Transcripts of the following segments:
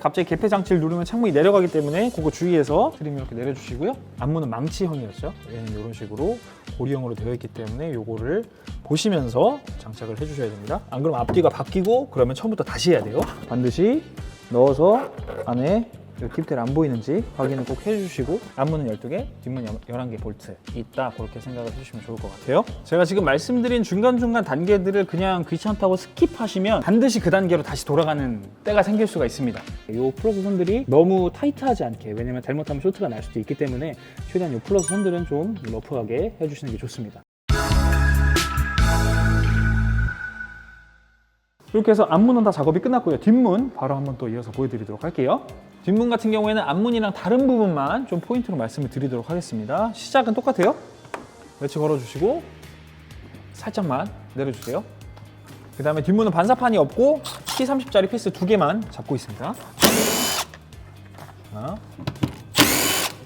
갑자기 개폐 장치를 누르면 창문이 내려가기 때문에 그거 주의해서 트림 이렇게 내려주시고요. 앞문은 망치형이었죠. 얘는 이런 식으로 고리형으로 되어 있기 때문에 요거를 보시면서 장착을 해주셔야 됩니다. 안 그러면 앞뒤가 바뀌고 그러면 처음부터 다시 해야 돼요. 반드시 넣어서 안에 팁텔 안 보이는지 확인을 꼭 해주시고, 앞문은 12개, 뒷문 11개 볼트 있다, 그렇게 생각을 해주시면 좋을 것 같아요. 제가 지금 말씀드린 중간중간 단계들을 그냥 귀찮다고 스킵하시면 반드시 그 단계로 다시 돌아가는 때가 생길 수가 있습니다. 이 플러스 선들이 너무 타이트하지 않게, 왜냐면 잘못하면 쇼트가 날 수도 있기 때문에 최대한 이 플러스 선들은 좀 러프하게 해주시는 게 좋습니다. 이렇게 해서 앞문은 다 작업이 끝났고요. 뒷문 바로 한번 또 이어서 보여드리도록 할게요. 뒷문 같은 경우에는 앞문이랑 다른 부분만 좀 포인트로 말씀을 드리도록 하겠습니다. 시작은 똑같아요. 매치 걸어주시고 살짝만 내려주세요. 그 다음에 뒷문은 반사판이 없고 T30짜리 피스 2개만 잡고 있습니다. 하나,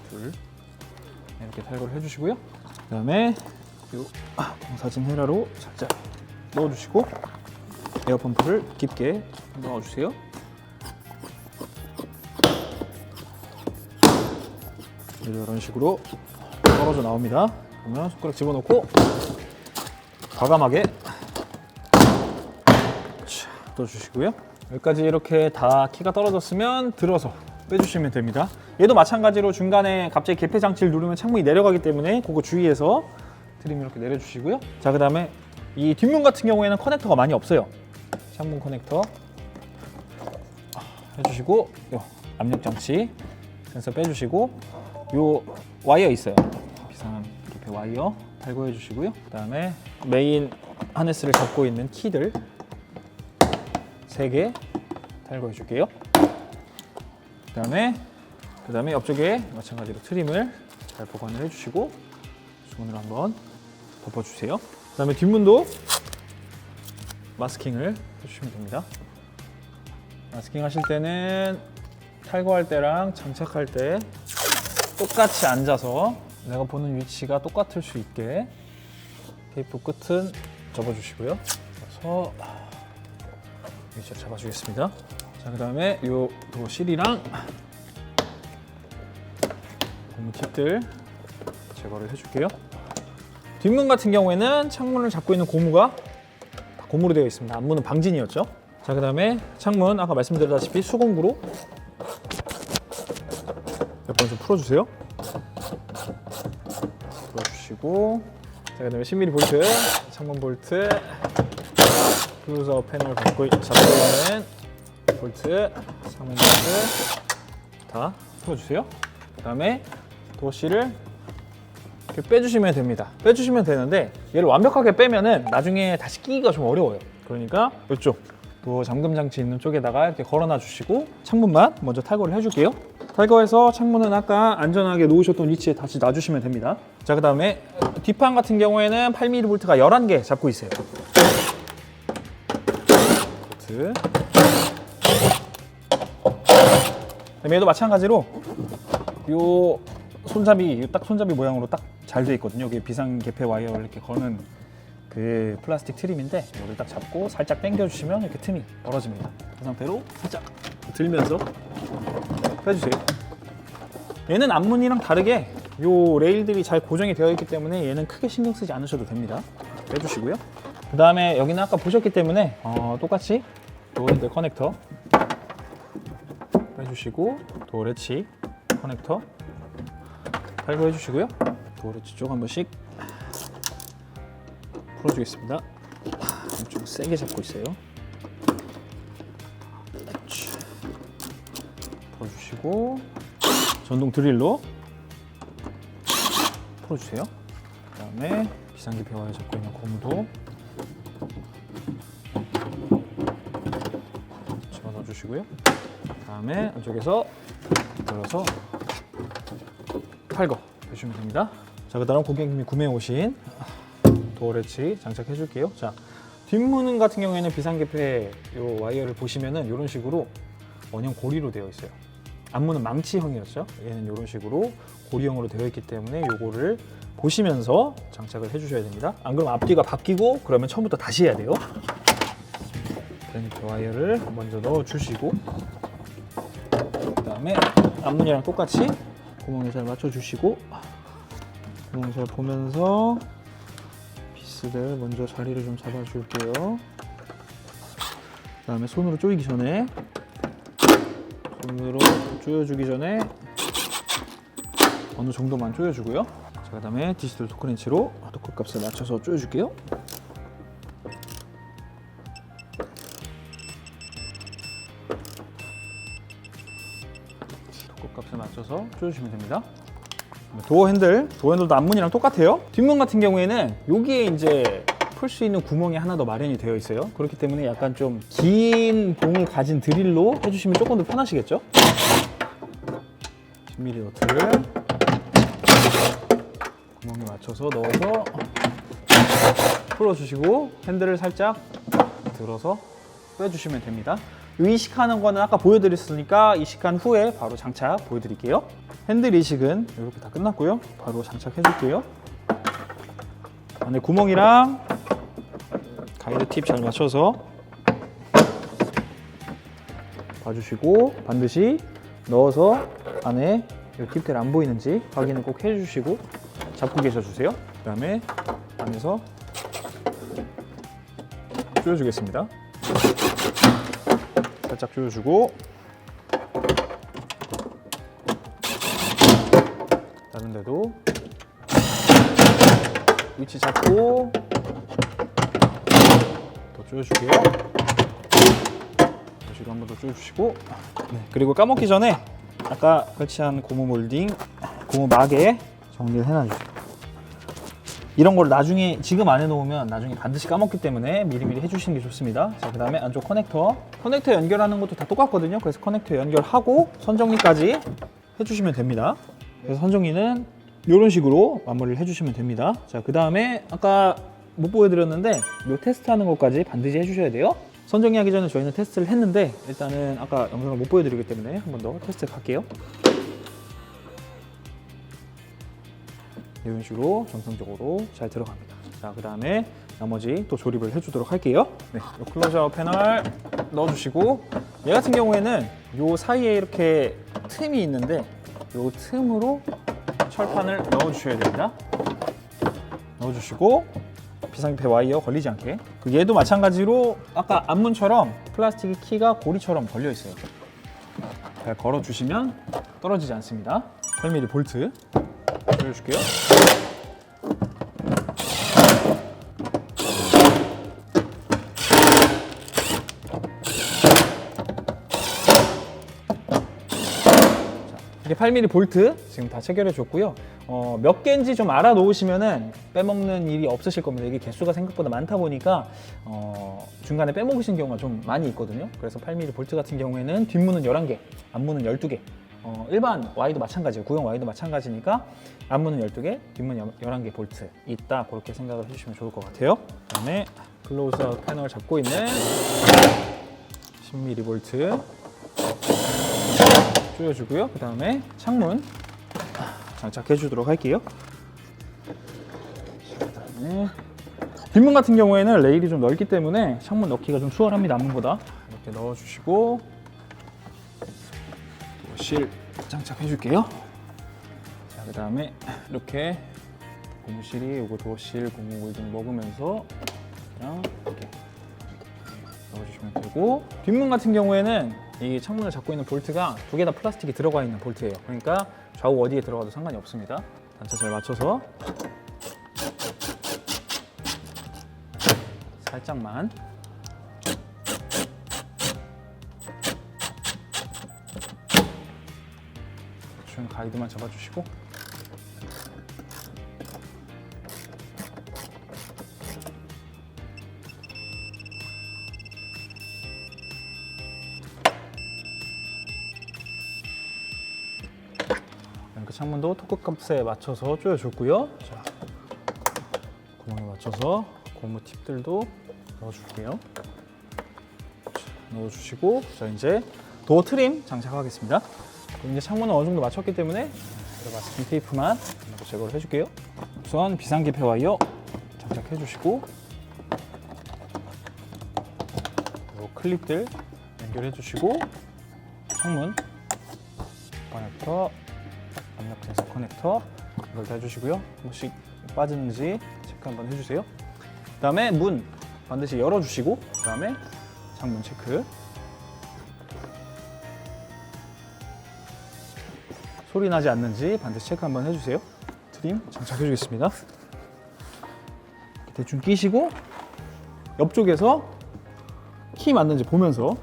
둘, 이렇게 탈거를 해주시고요. 그 다음에 공사진 헤라로 살짝 넣어주시고 에어펌프를 깊게 넣어주세요. 이런 식으로 떨어져 나옵니다. 그러면 손가락 집어넣고 과감하게 떠주시고요. 여기까지 이렇게 다 키가 떨어졌으면 들어서 빼주시면 됩니다. 얘도 마찬가지로 중간에 갑자기 개폐 장치를 누르면 창문이 내려가기 때문에 그거 주의해서 트림 이렇게 내려주시고요. 자, 그 다음에 이 뒷문 같은 경우에는 커넥터가 많이 없어요. 창문 커넥터 해주시고, 요 압력 장치 센서 빼주시고, 요 와이어 있어요. 비상 개폐 와이어 탈거해 주시고요. 그 다음에 메인 하네스를 잡고 있는 키들 3개 탈거해 줄게요. 그 다음에 옆쪽에 마찬가지로 트림을 잘 보관을 해주시고 손으로 한번 덮어주세요. 그 다음에 뒷문도 마스킹을 해주시면 됩니다. 마스킹 하실 때는 탈거할 때랑 장착할 때 똑같이 앉아서 내가 보는 위치가 똑같을 수 있게 테이프 끝은 접어주시고요. 그래서 위치를 잡아주겠습니다. 자, 그 다음에 요 실이랑 고무 팁들 제거를 해줄게요. 뒷문 같은 경우에는 창문을 잡고 있는 고무가 다 고무로 되어 있습니다. 앞문은 방진이었죠. 자, 그 다음에 창문 아까 말씀드렸다시피 수공구로 몇 번 좀 풀어주세요. 풀어주시고, 자, 그 다음에 10mm 볼트, 창문 볼트, 크루저 패널 잡고 있는 볼트, 창문 볼트 다 풀어주세요. 그 다음에 도어실을 이렇게 빼주시면 됩니다. 빼주시면 되는데 얘를 완벽하게 빼면은 나중에 다시 끼기가 좀 어려워요. 그러니까 이쪽 또 잠금 장치 있는 쪽에다가 이렇게 걸어놔 주시고 창문만 먼저 탈거를 해줄게요. 탈거해서 창문은 아까 안전하게 놓으셨던 위치에 다시 놔주시면 됩니다. 자, 그 다음에 뒷판 같은 경우에는 8mm 볼트가 11개 잡고 있어요. 볼트. 얘도 마찬가지로 요 손잡이, 딱 손잡이 모양으로 딱 잘 돼 있거든요. 여기 비상 개폐 와이어를 이렇게 거는 그 플라스틱 트림인데 이거를 딱 잡고 살짝 당겨주시면 이렇게 틈이 벌어집니다. 그 상태로 살짝 들면서 빼주세요. 얘는 앞문이랑 다르게 요 레일들이 잘 고정이 되어 있기 때문에 얘는 크게 신경 쓰지 않으셔도 됩니다. 빼주시고요. 그 다음에 여기는 아까 보셨기 때문에 똑같이 도어핸들 커넥터 빼주시고 도어래치 커넥터 탈거해 주시고요. 도어래치 쪽 한 번씩 풀어주겠습니다. 좀 세게 잡고 있어요. 풀어주시고 전동 드릴로 풀어주세요. 그 다음에 비상개폐 와이어 잡고 있는 고무도 집어넣어 주시고요. 그 다음에 안쪽에서 들어서 탈거 해주시면 됩니다. 자, 그 다음 고객님이 구매해 오신 도어래치 장착해 줄게요. 자, 뒷문 같은 경우에는 비상개폐 요 와이어를 보시면은 이런 식으로 원형 고리로 되어 있어요. 앞문은 망치형이었죠. 얘는 이런 식으로 고리형으로 되어 있기 때문에 요거를 보시면서 장착을 해주셔야 됩니다. 안 그러면 앞뒤가 바뀌고 그러면 처음부터 다시 해야 돼요. 비상개폐 와이어를 먼저 넣어 주시고 그다음에 앞문이랑 똑같이 구멍을 잘 맞춰주시고 구멍 잘 보면서 피스를 먼저 자리를 좀 잡아줄게요. 그다음에 손으로 조이기 전에 손으로 조여주기 전에 어느 정도만 조여주고요. 자, 그다음에 디지털 토크렌치로 토크 값을 맞춰서 조여줄게요. 토크 값을 맞춰서 조여주시면 됩니다. 도어 핸들도 앞문이랑 똑같아요. 뒷문 같은 경우에는 여기에 이제 풀 수 있는 구멍이 하나 더 마련이 되어 있어요. 그렇기 때문에 약간 좀 긴 봉을 가진 드릴로 해주시면 조금 더 편하시겠죠? 10mm 너트를 구멍에 맞춰서 넣어서 풀어주시고 핸들을 살짝 들어서 빼주시면 됩니다. 이식하는 거는 아까 보여드렸으니까 이식한 후에 바로 장착 보여드릴게요. 핸들 이식은 이렇게 다 끝났고요. 바로 장착해 줄게요. 안에 구멍이랑 가이드 팁 잘 맞춰서 봐주시고 반드시 넣어서 안에 팁들 안 보이는지 확인을 꼭 해주시고 잡고 계셔주세요. 그 다음에 안에서 조여주겠습니다. 살짝 조여주고 다른 데도 위치 잡고 더 조여줄게요. 다시 한 번 더 조여주시고 네, 그리고 까먹기 전에 아까 설치한 고무 몰딩, 고무 막에 정리를 해놔주세요. 이런 걸 나중에 지금 안 해놓으면 나중에 반드시 까먹기 때문에 미리미리 해주시는 게 좋습니다. 자, 그 다음에 안쪽 커넥터 연결하는 것도 다 똑같거든요. 그래서 커넥터 연결하고 선정리까지 해주시면 됩니다. 그래서 선정리는 이런 식으로 마무리를 해주시면 됩니다. 자, 그 다음에 아까 못 보여드렸는데 이 테스트하는 것까지 반드시 해주셔야 돼요. 선정리하기 전에 저희는 테스트를 했는데 일단은 아까 영상을 못 보여드리기 때문에 한 번 더 테스트 갈게요. 이런 식으로 정상적으로 잘 들어갑니다. 자, 그 다음에 나머지 또 조립을 해주도록 할게요. 네, 이 클로즈아웃 패널 넣어주시고 얘 같은 경우에는 이 사이에 이렇게 틈이 있는데 이 틈으로 철판을 넣어주셔야 됩니다. 넣어주시고 비상기패 와이어 걸리지 않게. 얘도 마찬가지로 아까 앞문처럼 플라스틱 키가 고리처럼 걸려 있어요. 잘 걸어주시면 떨어지지 않습니다. 8mm 볼트 조여줄게요. 이렇게 8mm 볼트 지금 다 체결해 줬고요. 몇 개인지 좀 알아 놓으시면은 빼먹는 일이 없으실 겁니다. 이게 개수가 생각보다 많다 보니까 중간에 빼먹으신 경우가 좀 많이 있거든요. 그래서 8mm 볼트 같은 경우에는 뒷문은 11개, 앞문은 12개. 일반 Y도 마찬가지예요. 구형 Y도 마찬가지니까 앞문은 12개, 뒷문 11개 볼트 있다. 그렇게 생각을 해주시면 좋을 것 같아요. 그 다음에 클로즈아웃 패널 잡고 있는 10mm 볼트 조여주고요. 그 다음에 창문 장착해 주도록 할게요. 그다음에 뒷문 같은 경우에는 레일이 좀 넓기 때문에 창문 넣기가 좀 수월합니다. 앞문보다 이렇게 넣어주시고 실 장착해 줄게요. 자, 그 다음에 이렇게 고무실이 요거 도어실 고무 몰딩 먹으면서 그냥 이렇게 넣어주시면 되고 뒷문 같은 경우에는 이 창문을 잡고 있는 볼트가 두 개 다 플라스틱이 들어가 있는 볼트예요. 그러니까 좌우 어디에 들어가도 상관이 없습니다. 단차 잘 맞춰서 살짝만 대충 가이드만 잡아주시고 창문도 토크 값에 맞춰서 조여줬고요. 자, 구멍에 맞춰서 고무 팁들도 넣어줄게요. 자, 넣어주시고 자, 이제 도어 트림 장착하겠습니다. 이제 창문은 어느 정도 맞췄기 때문에 마스킹 테이프만 제거를 해줄게요. 우선 비상기패 와이어 장착해주시고 클립들 연결해주시고 창문 커넥터, 압력 센서 커넥터 이걸 다 해주시고요. 한 번씩 빠지는지 체크 한번 해주세요. 그 다음에 문 반드시 열어주시고, 그 다음에 창문 체크. 소리 나지 않는지 반드시 체크 한번 해주세요. 트림 장착해 주겠습니다. 대충 끼시고 옆쪽에서 키 맞는지 보면서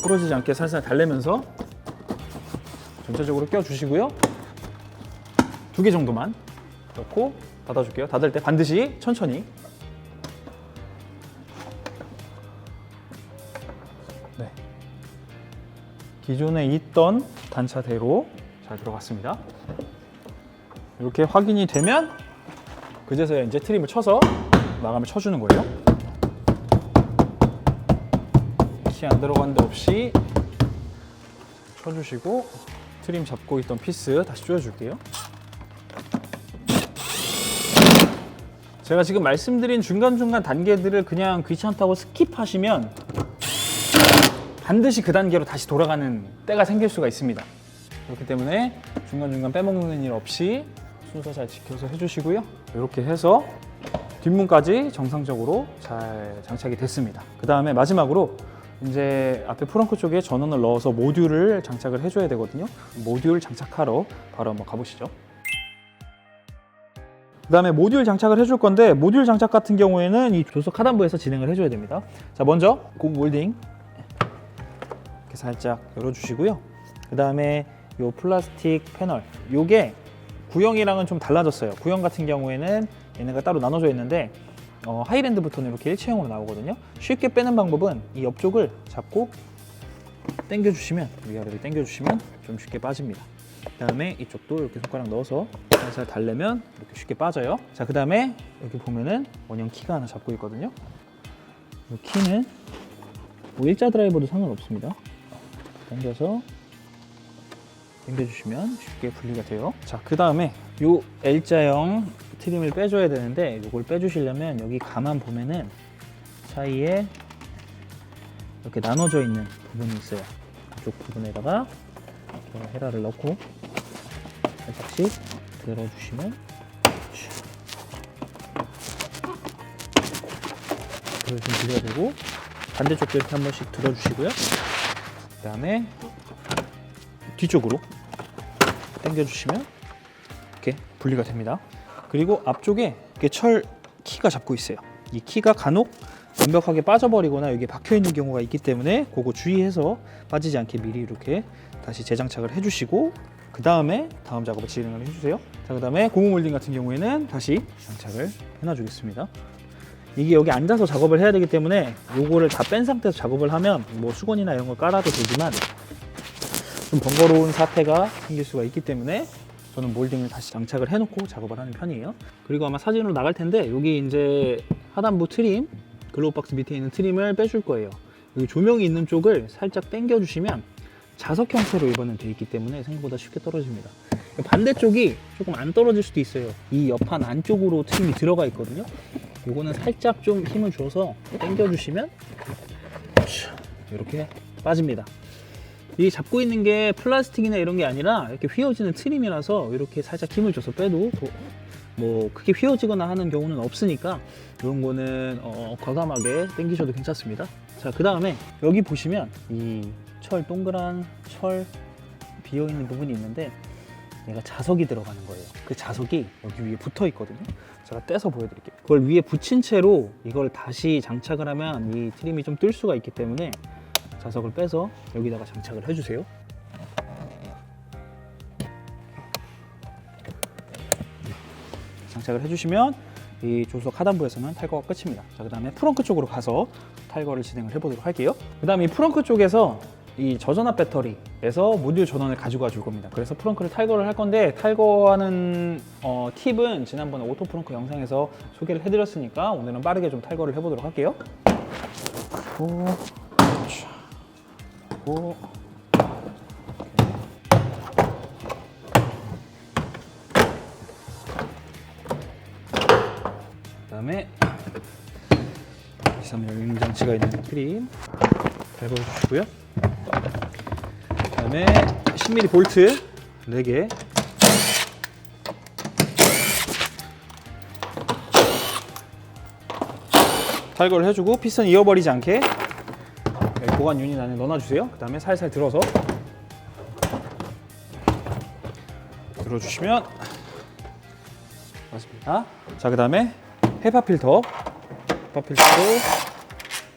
부러지지 않게 살살 달래면서 전체적으로 껴주시고요. 2개 정도만 넣고 닫아줄게요. 닫을 때 반드시 천천히. 네. 기존에 있던 단차대로 잘 들어갔습니다. 이렇게 확인이 되면 그제서야 이제 트림을 쳐서 마감을 쳐주는 거예요. 키 안 들어간 데 없이 쳐주시고 트림 잡고 있던 피스 다시 조여줄게요. 제가 지금 말씀드린 중간중간 단계들을 그냥 귀찮다고 스킵하시면 반드시 그 단계로 다시 돌아가는 때가 생길 수가 있습니다. 그렇기 때문에 중간중간 빼먹는 일 없이 순서 잘 지켜서 해주시고요. 이렇게 해서 뒷문까지 정상적으로 잘 장착이 됐습니다. 그 다음에 마지막으로 이제 앞에 프렁크 쪽에 전원을 넣어서 모듈을 장착을 해줘야 되거든요. 모듈 장착하러 바로 한번 가보시죠. 그 다음에 모듈 장착을 해줄 건데, 모듈 장착 같은 경우에는 이 조석 하단부에서 진행을 해줘야 됩니다. 자, 먼저 고무 몰딩 이렇게 살짝 열어주시고요. 그 다음에 이 플라스틱 패널, 요게 구형이랑은 좀 달라졌어요. 구형 같은 경우에는 얘네가 따로 나눠져 있는데 하이랜드부터는 이렇게 일체형으로 나오거든요. 쉽게 빼는 방법은 이 옆쪽을 잡고 당겨주시면, 위아래를 당겨주시면 좀 쉽게 빠집니다. 그 다음에 이쪽도 이렇게 손가락 넣어서 살살 달래면 이렇게 쉽게 빠져요. 자, 그 다음에 여기 보면은 원형 키가 하나 잡고 있거든요. 이 키는 뭐 일자 드라이버도 상관없습니다. 당겨서 당겨주시면 쉽게 분리가 돼요. 자, 그 다음에 이 L자형 트림을 빼줘야 되는데, 이걸 빼주시려면 여기 가만 보면은 사이에 이렇게 나눠져 있는 부분이 있어요. 이쪽 부분에다가 이렇게 헤라를 넣고 살짝씩 들어주시면, 그걸 좀 들여야 되고, 반대쪽도 이렇게 한 번씩 들어주시고요. 그 다음에 뒤쪽으로 당겨주시면 이렇게 분리가 됩니다. 그리고 앞쪽에 이렇게 철 키가 잡고 있어요. 이 키가 간혹 완벽하게 빠져버리거나 여기에 박혀있는 경우가 있기 때문에 그거 주의해서 빠지지 않게 미리 이렇게 다시 재장착을 해주시고, 그 다음에 다음 작업을 진행을 해주세요. 자, 그 다음에 고무 몰딩 같은 경우에는 다시 장착을 해놔주겠습니다. 이게 여기 앉아서 작업을 해야 되기 때문에 요거를 다 뺀 상태에서 작업을 하면 뭐 수건이나 이런 걸 깔아도 되지만 좀 번거로운 사태가 생길 수가 있기 때문에 저는 몰딩을 다시 장착을 해놓고 작업을 하는 편이에요. 그리고 아마 사진으로 나갈 텐데, 여기 이제 하단부 트림, 글로우박스 밑에 있는 트림을 빼줄 거예요. 여기 조명이 있는 쪽을 살짝 당겨주시면 자석 형태로 이번엔 되어 있기 때문에 생각보다 쉽게 떨어집니다. 반대쪽이 조금 안 떨어질 수도 있어요. 이 옆판 안쪽으로 트림이 들어가 있거든요. 요거는 살짝 좀 힘을 줘서 당겨주시면 이렇게 빠집니다. 이 잡고 있는 게 플라스틱이나 이런 게 아니라 이렇게 휘어지는 트림이라서 이렇게 살짝 힘을 줘서 빼도 뭐 크게 휘어지거나 하는 경우는 없으니까 이런 거는 과감하게 당기셔도 괜찮습니다. 자, 그 다음에 여기 보시면 이 철, 동그란 철 비어있는 부분이 있는데 얘가 자석이 들어가는 거예요. 그 자석이 여기 위에 붙어 있거든요. 제가 떼서 보여드릴게요. 그걸 위에 붙인 채로 이걸 다시 장착을 하면 이 트림이 좀 뜰 수가 있기 때문에 자석을 빼서 여기다가 장착을 해주세요. 장착을 해주시면 이 조수석 하단부에서는 탈거가 끝입니다. 자, 그 다음에 프렁크 쪽으로 가서 탈거를 진행을 해보도록 할게요. 그 다음에 이 프렁크 쪽에서 이 저전압 배터리에서 모듈 전원을 가지고 와줄 겁니다. 그래서 프렁크를 탈거를 할 건데, 탈거하는 팁은 지난번에 오토 프렁크 영상에서 소개를 해드렸으니까 오늘은 빠르게 좀 탈거를 해보도록 할게요. 그다음에 2, 3열 장치가 있는 트림 밟아주시고요. 그다음에 그다음에 10mm 볼트 4개. 탈거를 해주고 피스톤 이어버리지 않게 보관 유닛 안에 넣어주세요. 그 다음에 살살 들어서 들어주시면 맞습니다. 자, 그 다음에 헤파 필터도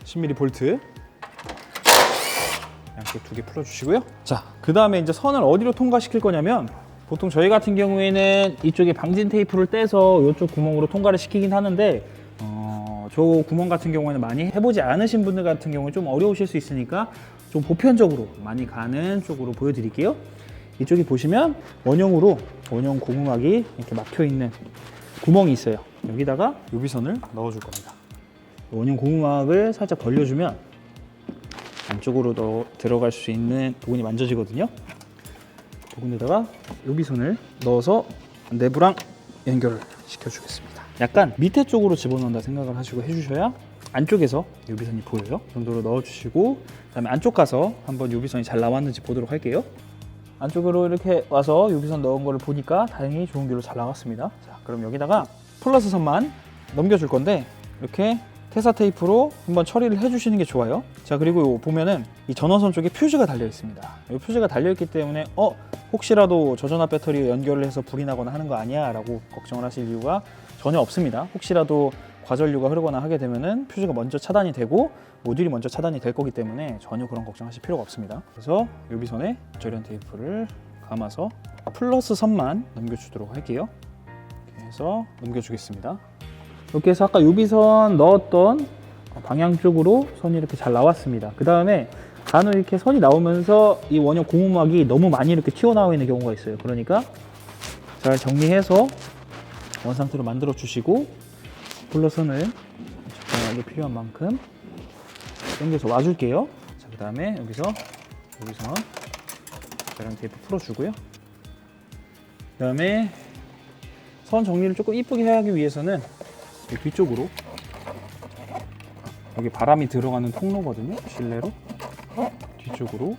10mm 볼트 양쪽 2개 풀어주시고요. 자, 그 다음에 이제 선을 어디로 통과시킬 거냐면, 보통 저희 같은 경우에는 이쪽에 방진 테이프를 떼서 이쪽 구멍으로 통과를 시키긴 하는데, 저 구멍 같은 경우에는 많이 해보지 않으신 분들 같은 경우는 좀 어려우실 수 있으니까 좀 보편적으로 많이 가는 쪽으로 보여드릴게요. 이쪽에 보시면 원형 고무막이 이렇게 막혀 있는 구멍이 있어요. 여기다가 유비선을 넣어줄 겁니다. 원형 고무막을 살짝 벌려주면 안쪽으로 들어갈 수 있는 부분이 만져지거든요. 부분에다가 유비선을 넣어서 내부랑 연결을 시켜주겠습니다. 약간 밑에 쪽으로 집어넣는다 생각을 하시고 해주셔야 안쪽에서 유비선이 보여요. 그 정도로 넣어주시고, 그 다음에 안쪽 가서 한번 유비선이 잘 나왔는지 보도록 할게요. 안쪽으로 이렇게 와서 유비선 넣은 거를 보니까 다행히 좋은 길로 잘 나왔습니다. 자, 그럼 여기다가 플러스 선만 넘겨줄 건데, 이렇게 테사 테이프로 한번 처리를 해주시는 게 좋아요. 자, 그리고 보면은 이 전원선 쪽에 퓨즈가 달려 있습니다. 이 퓨즈가 달려 있기 때문에 혹시라도 저전압 배터리 연결을 해서 불이 나거나 하는 거 아니야 라고 걱정을 하실 이유가 전혀 없습니다. 혹시라도 과전류가 흐르거나 하게 되면은 퓨즈가 먼저 차단이 되고 모듈이 먼저 차단이 될 거기 때문에 전혀 그런 걱정하실 필요가 없습니다. 그래서 유비선에 절연 테이프를 감아서 플러스 선만 넘겨주도록 할게요. 이렇게 해서 넘겨주겠습니다. 이렇게 해서 아까 유비선 넣었던 방향 쪽으로 선이 이렇게 잘 나왔습니다. 그 다음에 간혹 이렇게 선이 나오면서 이 원형 고무막이 너무 많이 이렇게 튀어나와 있는 경우가 있어요. 그러니까 잘 정리해서 원상태로 만들어 주시고, 플러선을 적당하게 필요한 만큼 당겨서 와줄게요. 자, 그 다음에 여기서 유비선 계량 테이프 풀어주고요. 그 다음에 선 정리를 조금 이쁘게 하기 위해서는 이 뒤쪽으로, 여기 바람이 들어가는 통로거든요. 실내로 뒤쪽으로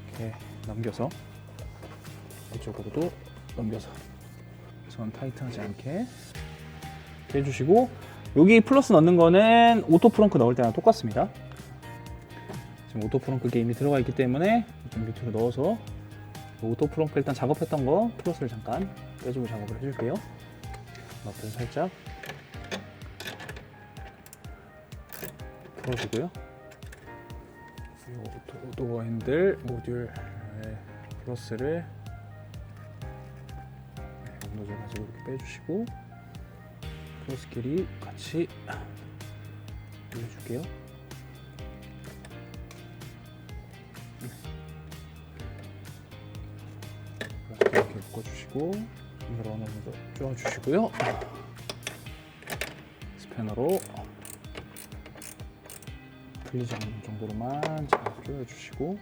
이렇게 넘겨서, 이쪽으로도 넘겨서 선 타이트하지 않게 해주시고, 여기 플러스 넣는 거는 오토 프렁크 넣을 때랑 똑같습니다. 지금 오토 프렁크 게임이 들어가 있기 때문에 좀 밑으로 넣어서 오토 프렁크 일단 작업했던 거 플러스를 잠깐 빼주고 작업을 해줄게요. 너프를 살짝 풀어주고요. 오토 핸들 모듈 플러스를 노즐 가지고 이렇게 빼주시고, 플러스 길이 같이 올려줄게요. 이렇게 묶어주시고, 이걸 어느 정도 쪼아주시고요. 스패너로 풀리지 않는 정도로만 잘 쪼여주시고,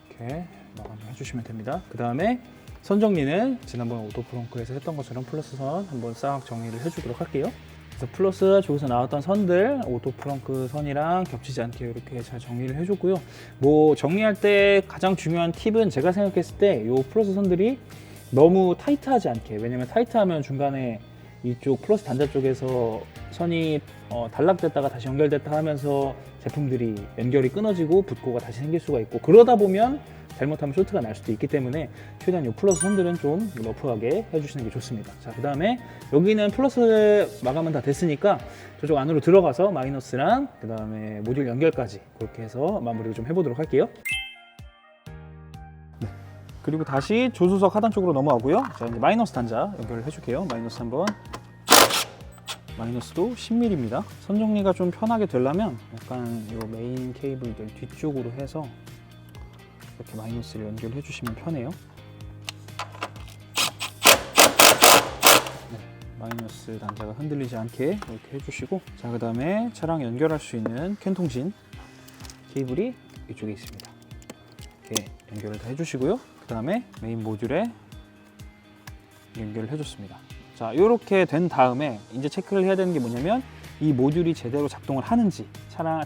이렇게 마감을 해주시면 됩니다. 그 다음에 선 정리는 지난번 오토 프렁크에서 했던 것처럼 플러스 선 한번 싹 정리를 해주도록 할게요. 그래서 플러스 저기서 나왔던 선들 오토 프렁크 선이랑 겹치지 않게 이렇게 잘 정리를 해줬고요. 뭐 정리할 때 가장 중요한 팁은 제가 생각했을 때 이 플러스 선들이 너무 타이트하지 않게, 왜냐면 타이트하면 중간에 이쪽 플러스 단자 쪽에서 선이 단락됐다가 다시 연결됐다 하면서 제품들이 연결이 끊어지고 붓고가 다시 생길 수가 있고, 그러다 보면 잘못하면 쇼트가 날 수도 있기 때문에 최대한 이 플러스 선들은 좀 러프하게 해주시는 게 좋습니다. 자, 그 다음에 여기는 플러스 마감은 다 됐으니까 저쪽 안으로 들어가서 마이너스랑 그 다음에 모듈 연결까지 그렇게 해서 마무리를 좀 해보도록 할게요. 네. 그리고 다시 조수석 하단 쪽으로 넘어가고요. 자, 이제 마이너스 단자 연결을 해줄게요. 마이너스 한번. 마이너스도 10mm입니다. 선 정리가 좀 편하게 되려면 약간 이 메인 케이블들 뒤쪽으로 해서 이렇게 마이너스를 연결해 주시면 편해요. 네, 마이너스 단자가 흔들리지 않게 이렇게 해주시고, 자, 그 다음에 차랑 연결할 수 있는 캔통신 케이블이 이쪽에 있습니다. 이렇게 연결을 다 해주시고요. 그 다음에 메인 모듈에 연결을 해줬습니다. 자, 이렇게 된 다음에 이제 체크를 해야 되는 게 뭐냐면 이 모듈이 제대로 작동을 하는지,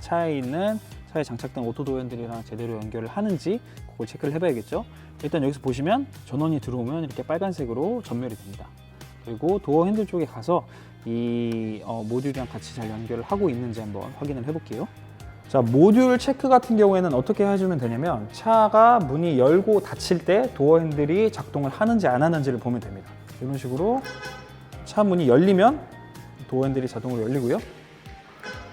차에 있는 차에 장착된 오토도어 핸들이랑 제대로 연결을 하는지 그걸 체크를 해봐야겠죠. 일단 여기서 보시면 전원이 들어오면 이렇게 빨간색으로 전멸이 됩니다. 그리고 도어 핸들 쪽에 가서 이 모듈이랑 같이 잘 연결을 하고 있는지 한번 확인을 해볼게요. 자, 모듈 체크 같은 경우에는 어떻게 해주면 되냐면 차가 문이 열고 닫힐 때 도어 핸들이 작동을 하는지 안 하는지를 보면 됩니다. 이런 식으로 차 문이 열리면 도어 핸들이 자동으로 열리고요.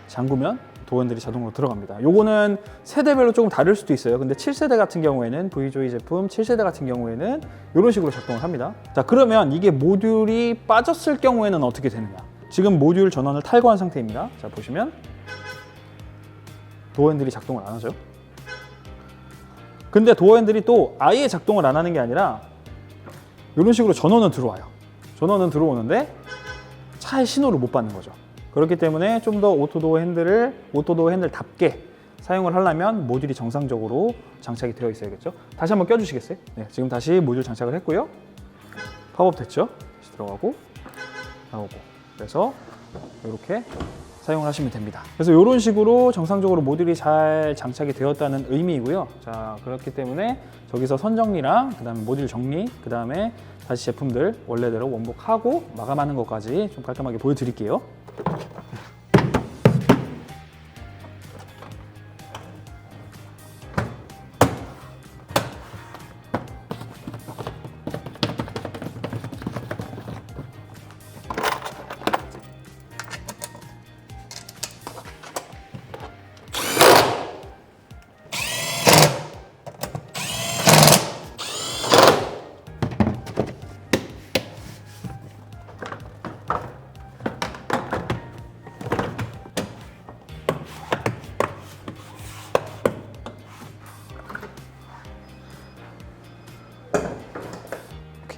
잠그면 도어 핸들이 자동으로 들어갑니다. 요거는 세대별로 조금 다를 수도 있어요. 근데 7세대 같은 경우에는 VJOY 제품 7세대 같은 경우에는 이런 식으로 작동을 합니다. 자, 그러면 이게 모듈이 빠졌을 경우에는 어떻게 되느냐? 지금 모듈 전원을 탈거한 상태입니다. 자, 보시면 도어 핸들이 작동을 안 하죠. 근데 도어 핸들이 또 아예 작동을 안 하는 게 아니라 이런 식으로 전원은 들어와요. 전원은 들어오는데 차의 신호를 못 받는 거죠. 그렇기 때문에 좀 더 오토도어 핸들답게 사용을 하려면 모듈이 정상적으로 장착이 되어 있어야겠죠. 다시 한번 껴주시겠어요? 네, 지금 다시 모듈 장착을 했고요. 팝업 됐죠? 다시 들어가고 나오고. 그래서 이렇게 사용을 하시면 됩니다. 그래서 이런 식으로 정상적으로 모듈이 잘 장착이 되었다는 의미이고요. 자, 그렇기 때문에 저기서 선 정리랑 그다음에 모듈 정리, 그다음에 다시 제품들 원래대로 원복하고 마감하는 것까지 좀 깔끔하게 보여드릴게요.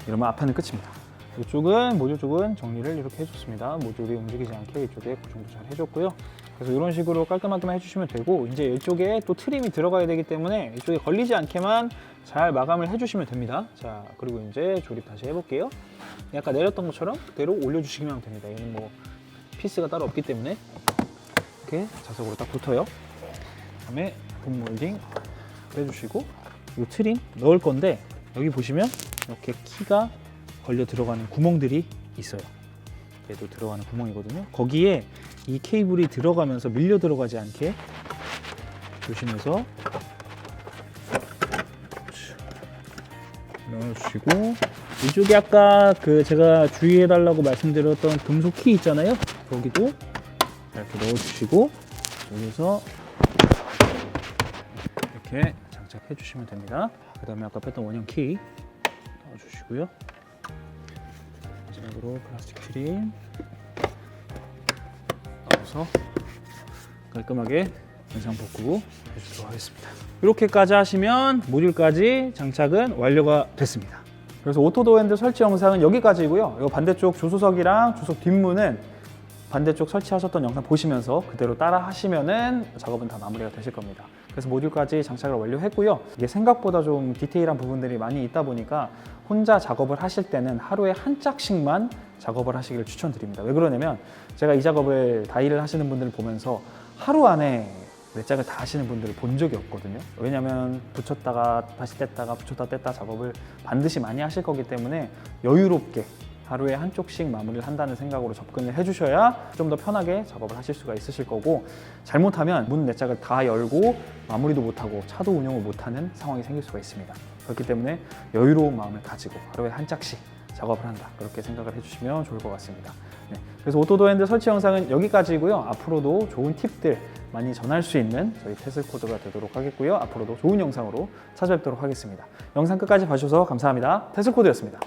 이러면 앞판은 끝입니다. 이쪽은 모듈 쪽은 정리를 이렇게 해줬습니다. 모듈이 움직이지 않게 이쪽에 고정도 잘 해줬고요. 그래서 이런 식으로 깔끔하게만 해주시면 되고, 이제 이쪽에 또 트림이 들어가야 되기 때문에 이쪽에 걸리지 않게만 잘 마감을 해주시면 됩니다. 자, 그리고 이제 조립 다시 해볼게요. 아까 내렸던 것처럼 그대로 올려주시기만 하면 됩니다. 얘는 뭐 피스가 따로 없기 때문에 이렇게 자석으로 딱 붙어요. 그다음에 본 몰딩 해주시고, 이 트림 넣을 건데 여기 보시면 이렇게 키가 걸려 들어가는 구멍들이 있어요. 얘도 들어가는 구멍이거든요. 거기에 이 케이블이 들어가면서 밀려 들어가지 않게 조심해서 넣어주시고, 이쪽에 아까 제가 주의해 달라고 말씀드렸던 금속 키 있잖아요. 거기도 이렇게 넣어주시고, 여기서 이렇게 장착해 주시면 됩니다. 그 다음에 아까 뺐던 원형 키 넣어주시고요. 마지막으로 플라스틱 트림 넣어서 깔끔하게 영상 복구 해주도록 하겠습니다. 이렇게까지 하시면 모듈까지 장착은 완료가 됐습니다. 그래서 오토도어 핸들 설치 영상은 여기까지고요. 이 반대쪽 조수석이랑 조수석 뒷문은 반대쪽 설치하셨던 영상 보시면서 그대로 따라 하시면은 작업은 다 마무리가 되실 겁니다. 그래서 모듈까지 장착을 완료했고요. 이게 생각보다 좀 디테일한 부분들이 많이 있다 보니까 혼자 작업을 하실 때는 하루에 한 짝씩만 작업을 하시기를 추천드립니다. 왜 그러냐면 제가 이 작업을 다일을 하시는 분들을 보면서 하루 안에 4짝을 다 하시는 분들을 본 적이 없거든요. 왜냐면 붙였다가 다시 뗐다가 붙였다 뗐다 작업을 반드시 많이 하실 거기 때문에 여유롭게 하루에 한쪽씩 마무리를 한다는 생각으로 접근을 해주셔야 좀 더 편하게 작업을 하실 수가 있으실 거고, 잘못하면 문 4짝을 다 열고 마무리도 못하고 차도 운영을 못하는 상황이 생길 수가 있습니다. 그렇기 때문에 여유로운 마음을 가지고 하루에 한 짝씩 작업을 한다, 그렇게 생각을 해주시면 좋을 것 같습니다. 네, 그래서 오토도어 핸들 설치 영상은 여기까지고요. 앞으로도 좋은 팁들 많이 전할 수 있는 저희 테슬코드가 되도록 하겠고요. 앞으로도 좋은 영상으로 찾아뵙도록 하겠습니다. 영상 끝까지 봐주셔서 감사합니다. 테슬코드였습니다.